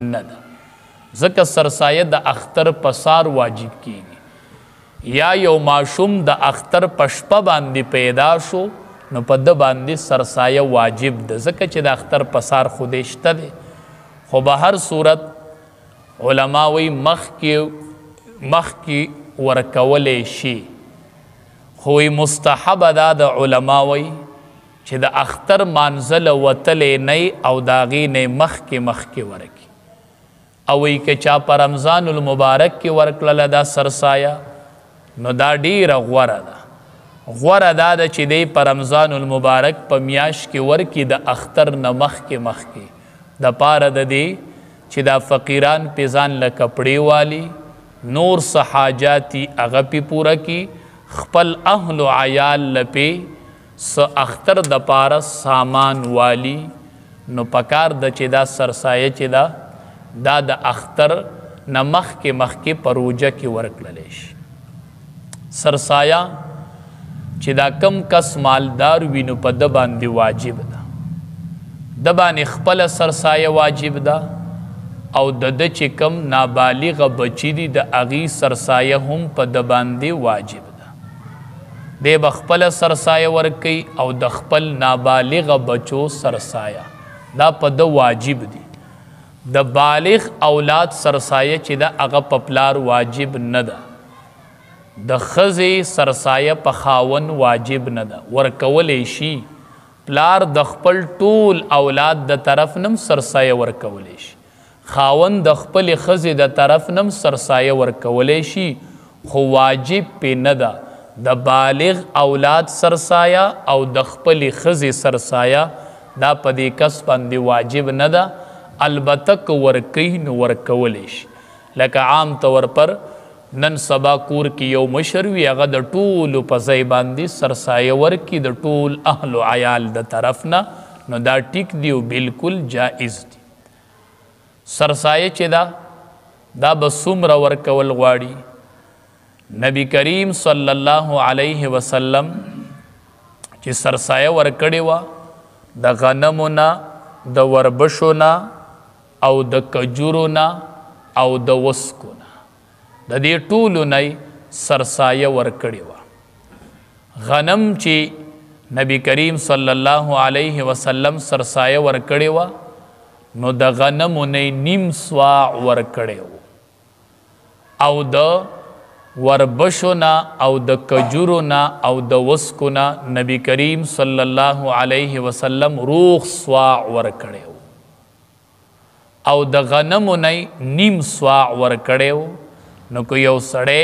نه ده ځکه سرسایه د اختر په سار واجب کیږي یا یو ماشوم د اختر په شپه باندې پیدا شو نو په ده باندې سرسایه واجب ده ځکه چې د اختر په سار خودی شته دی خو به هر صورت علما وی مخکې ورکولی شي خو مستحب ده د علما وی چې د اختر مانځله وتلی نه او د هغې نه مخکې ورکي او وی که چا په رمضان المبارک کې ورکړله دا سرسایه نو دا ډیره غوره ده غوره دا ده چې دی په رمضان المبارک په میاشت کې ورکي د اختر نه مخکې د پاره د دی چې دا فقیران پې ځان له کپړې والي نور څه حاجاتي هغه پې پوره کی خپل اهل و عیال له پې څه اختر د پاره سامان والی نو پکار ده چې دا سرسایه چې دا د اختر نه مخکې په روژه کې ورکړلی شي سرسایه چې دا کم کس مالدار وي نو په ده باندې واجب ده د باندې خپله سرسایه واجب ده او د ده چې کم نابالغه بچي دي د هغې سرسایه هم په ده باندې واجب ده دی به خپله سرسایه ورکوي او د خپل نابالغه بچو سرسایه دا په ده واجب دي د بالغ اولاد سرسایه چې ده هغه په پلار واجب نه ده د ښځې سرسایه په خاون واجب نه ده ورکولی شي پلار د خپل ټول اولاد د طرف نم سرسایه ورکولی شي خاون د خپلې ښځې د طرف نم سرسایه ورکولی شي خو واجب پې نه ده د بالغ اولاد سرسایه او د خپلې ښځې سرسایه دا په دې کس باندې واجب نه ده البته که ورکوي نو ورکولی شي لکه عام طور پر نن سبا کور کې یو مشر وي هغه د ټولو په ځای باندې سرسایه ورکي د ټول اهل و عیال د طرف نه نو دا ټیک دی او بالکل جائز دی سرسایه چې دا به څومره ورکول غواړي نبی کریم صلی الله علیه وسلم چې سرسایه ورکړې وه د غنمو نه د وربشو نه او د کجورو نه او د وسکو نه د دې ټولو نه سرسایه ورکړې وه غنم چې نبی کریم صلی الله علیه وسلم سرسایه ورکړې وه نو د غنمو نه نیم سواع ورکړی و او د وربشو نه او د کجورو نه او د وسکو نه نبی کریم صلی الله علیه وسلم روغ سواع ورکړی و او د غنمو نه نیم سواع ورکړی و نو که یو سړی